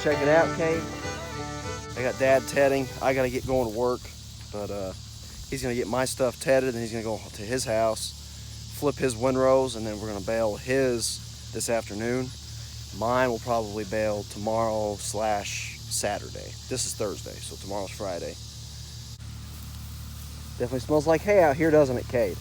check it out, Cade? I got Dad tedding. I gotta get going to work, but he's gonna get my stuff tedded, and he's gonna go to his house, flip his windrows, and then we're gonna bale his this afternoon. Mine will probably bale tomorrow / Saturday. This is Thursday, so tomorrow's Friday. Definitely smells like hay out here, doesn't it, Cade?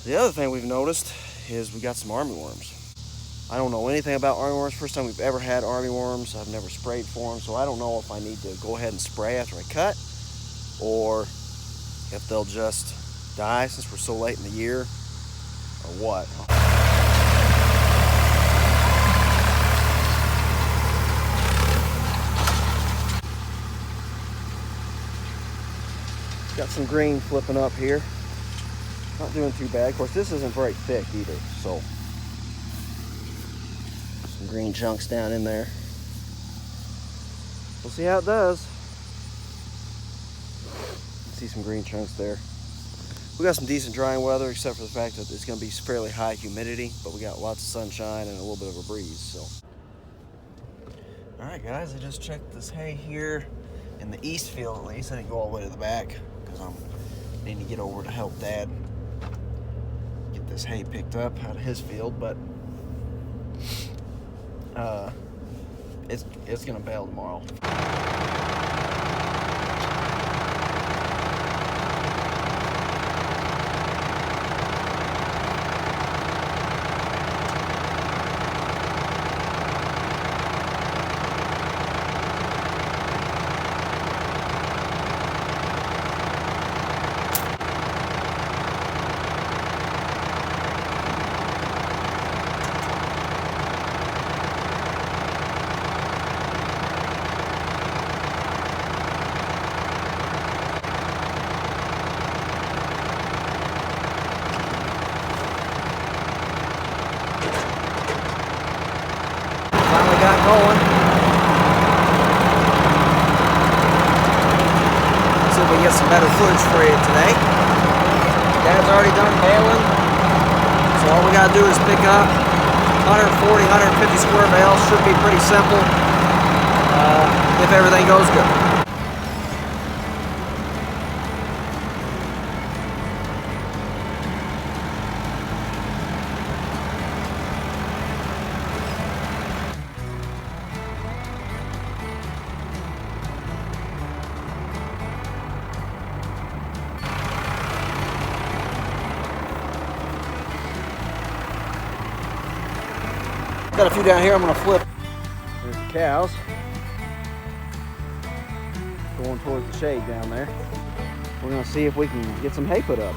The other thing we've noticed is we got some armyworms. I don't know anything about armyworms. First time we've ever had armyworms. I've never sprayed for them, so I don't know if I need to go ahead and spray after I cut, or if they'll just die since we're so late in the year, or what. Got some green flipping up here. Not doing too bad. Of course, this isn't very thick either, so some green chunks down in there. We'll see how it does. See some green chunks there. We got some decent drying weather, except for the fact that it's going to be fairly high humidity, but we got lots of sunshine and a little bit of a breeze. So, all right, guys, I just checked this hay here in the east field. At least I didn't go all the way to the back because I'm needing to get over to help Dad this hay picked up out of his field, but it's gonna bale tomorrow. Got going. See if we can get some better footage for you today. Dad's already done baling, so all we gotta do is pick up 140, 150 square bales. Should be pretty simple if everything goes good. Got a few down here I'm going to flip. There's the cows going towards the shade down there. We're going to see if we can get some hay put up.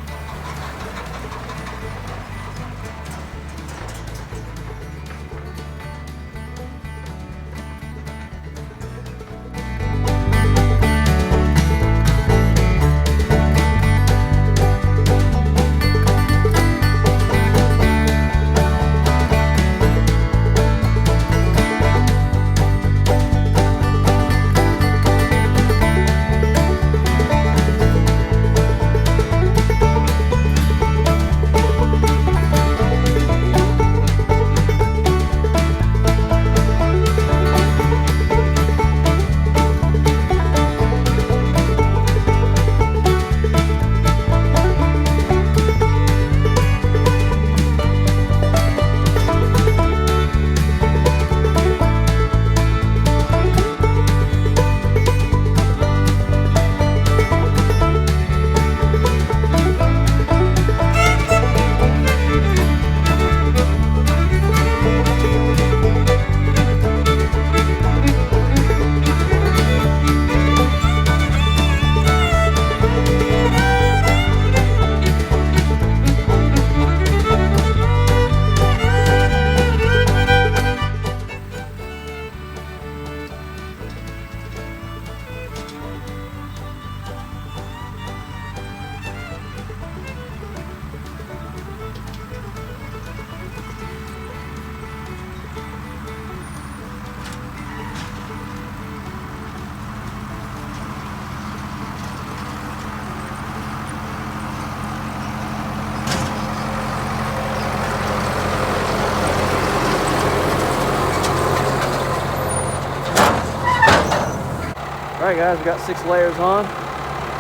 Alright guys, we got 6 layers on.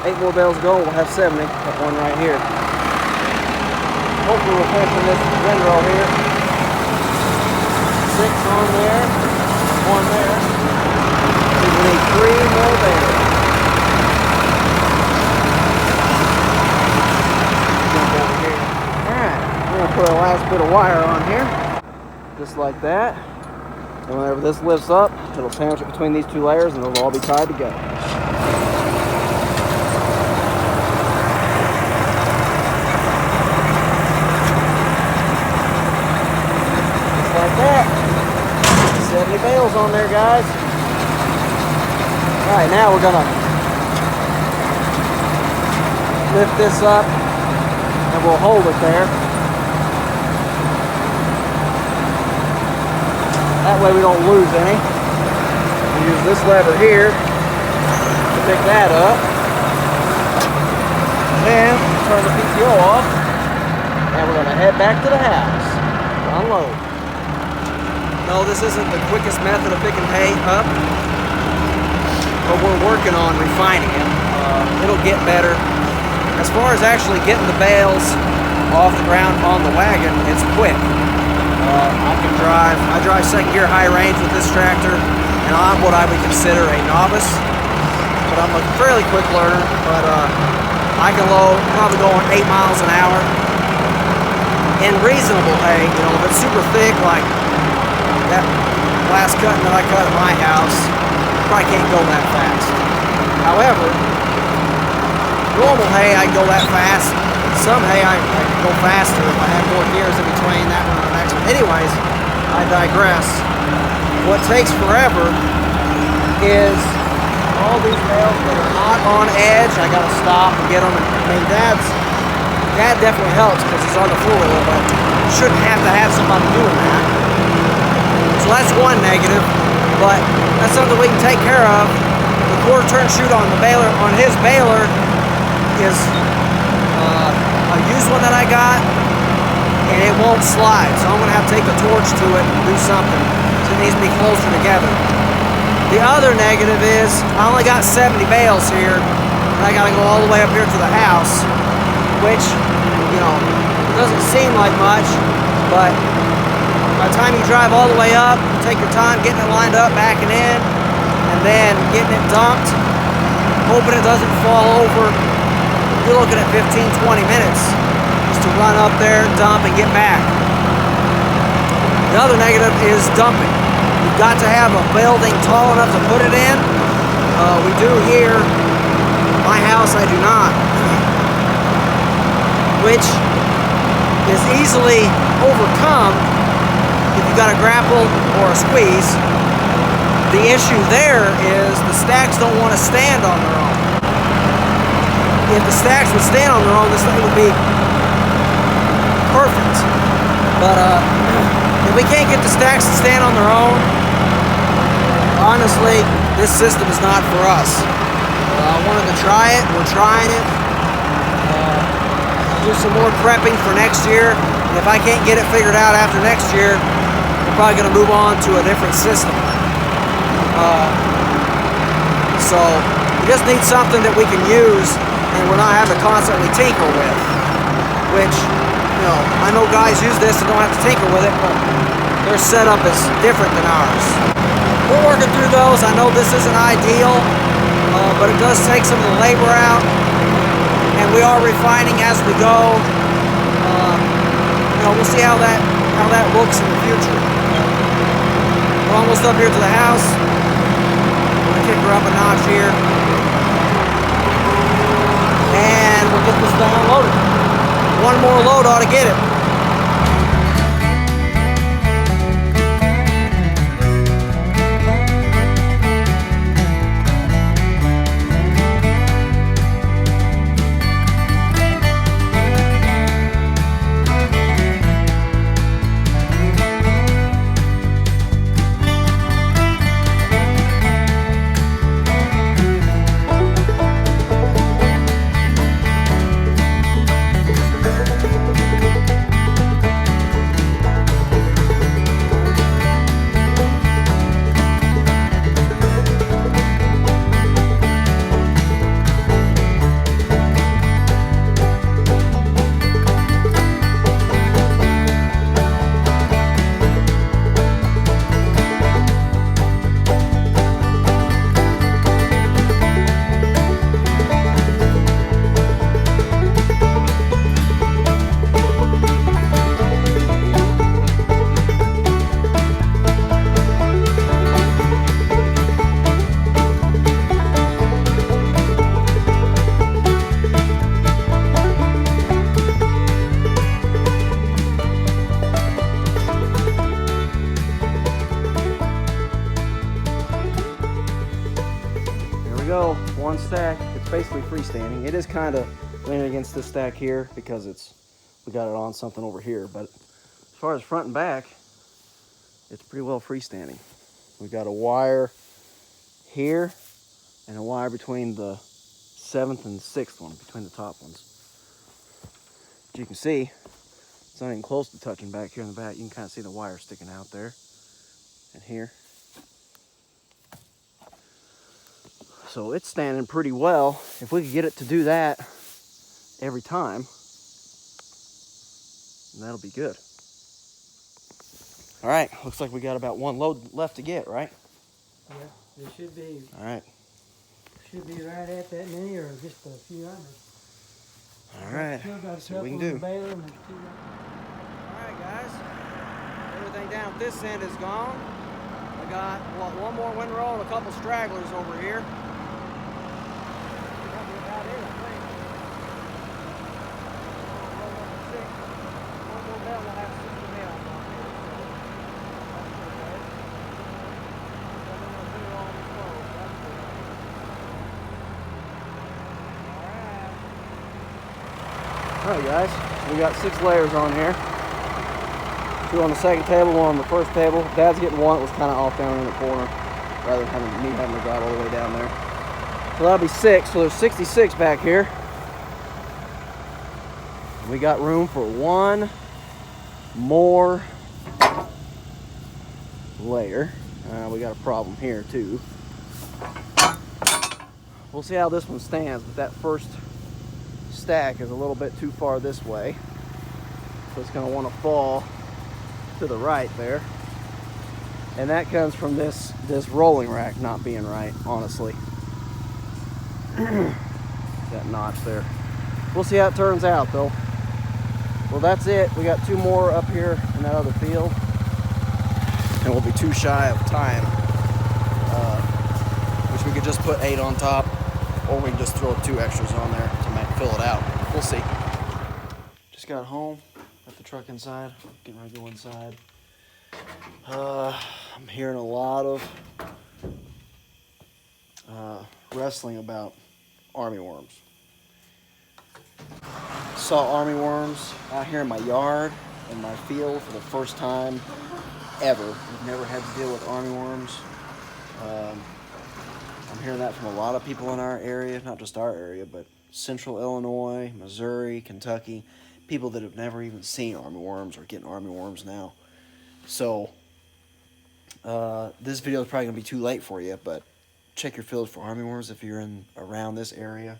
8 more bales to go, we'll have 70. Got one right here. Hopefully we're finishing this windrow here. 6 on there, 1 there. We need 3 more bales. Jump over here. Alright, we're going to put our last bit of wire on here. Just like that. And whenever this lifts up, it'll sandwich it between these 2 layers and they'll all be tied together. Just like that. 70 bales on there, guys. Alright, now we're gonna lift this up and we'll hold it there. That way we don't lose any. We use this lever here to pick that up. Then turn the PTO off and we're gonna head back to the house to unload. No, this isn't the quickest method of picking hay up, but we're working on refining it. It'll get better. As far as actually getting the bales off the ground on the wagon, it's quick. I drive 2nd gear high range with this tractor, and I'm what I would consider a novice, but I'm a fairly quick learner. But I can load, probably going 8 miles an hour in reasonable hay. You know, if it's super thick, like that last cutting that I cut at my house, probably can't go that fast. However, normal hay I can go that fast. Some hay I can go faster if I have more gears in between that one and the next one. Anyways, I digress. What takes forever is all these bales that are not on edge. I gotta stop and get them. I mean, that definitely helps because it's on the four-wheeler, but you shouldn't have to have somebody doing that. So that's one negative, but that's something we can take care of. The quarter turn chute on the baler, on his baler, is a used one that I got, and it won't slide, so I'm gonna have to take a torch to it and do something. So it needs to be closer together. The other negative is I only got 70 bales here, and I gotta go all the way up here to the house, which, you know, doesn't seem like much, but by the time you drive all the way up, take your time getting it lined up, backing in, and then getting it dumped, hoping it doesn't fall over. You're looking at 15-20 minutes just to run up there, dump, and get back. The other negative is dumping. You've got to have a building tall enough to put it in. We do here. My house, I do not. Which is easily overcome if you've got a grapple or a squeeze. The issue there is the stacks don't want to stand on their own. If the stacks would stand on their own, this thing would be perfect. But if we can't get the stacks to stand on their own, honestly, this system is not for us. I wanted to try it. We're trying it. Do some more prepping for next year. And if I can't get it figured out after next year, we're probably going to move on to a different system. So we just need something that we can use and we're not having to constantly tinker with, which, you know, I know guys use this and don't have to tinker with it, but their setup is different than ours. We're working through those. I know this isn't ideal, but it does take some of the labor out, and we are refining as we go. You know, we'll see how that looks in the future. We're almost up here to the house. I'm gonna kick her up a notch here. And we'll get this thing unloaded. One more load ought to get it. go. One stack. It's basically freestanding. It is kind of leaning against this stack here because we got it on something over here. But as far as front and back, it's pretty well freestanding. We got a wire here and a wire between the 7th and 6th one, between the top ones. As you can see, it's not even close to touching back here in the back. You can kind of see the wire sticking out there and here. So it's standing pretty well. If we could get it to do that every time, that'll be good. All right, looks like we got about one load left to get, right? Yeah, it should be. All right. Should be right at that many or just a few under. All right, see what we can do. All right, guys. Everything down at this end is gone. I got, what, one more windrow and a couple stragglers over here. That'll be about it, I think. One more bale will have 60 bales on here. That's okay. I'm gonna do it all in slow. That's good. Alright guys, we got 6 layers on here. 2 on the second table, 1 on the first table. Dad's getting one that was kind of off down in the corner, rather than me having to drive all the way down there. So that'll be 6, so there's 66 back here. We got room for 1 more layer. We got a problem here too. We'll see how this one stands, but that first stack is a little bit too far this way, so it's going to want to fall to the right there, and that comes from this rolling rack not being right, honestly. That notch there. We'll see how it turns out though. Well, that's it. We got 2 more up here in that other field, and we'll be too shy of time, which we could just put 8 on top, or we can just throw 2 extras on there to fill it out. We'll see. Just got home, got the truck inside, getting ready to go inside. I'm hearing a lot of wrestling about armyworms. Saw armyworms out here in my yard, in my field for the first time ever. We've never had to deal with armyworms. I'm hearing that from a lot of people in our area, not just our area, but Central Illinois, Missouri, Kentucky, people that have never even seen armyworms are getting armyworms now. So this video is probably going to be too late for you, but check your field for armyworms if you're around this area.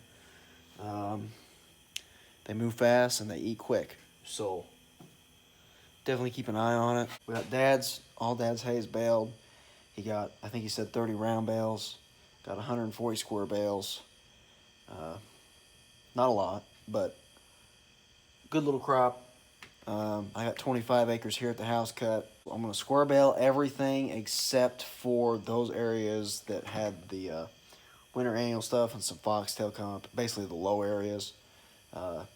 They move fast and they eat quick, so definitely keep an eye on it. We got all Dad's hay is baled. He got, I think he said 30 round bales, got 140 square bales. Not a lot, but good little crop. I got 25 acres here at the house cut. I'm going to square bale everything except for those areas that had the winter annual stuff and some foxtail come up, basically the low areas. I'm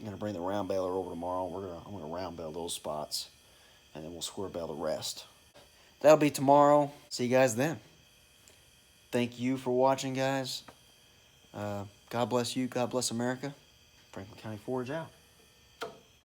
going to bring the round baler over tomorrow. I'm going to round bale those spots, and then we'll square bale the rest. That'll be tomorrow. See you guys then. Thank you for watching, guys. God bless you. God bless America. Franklin County Forage out.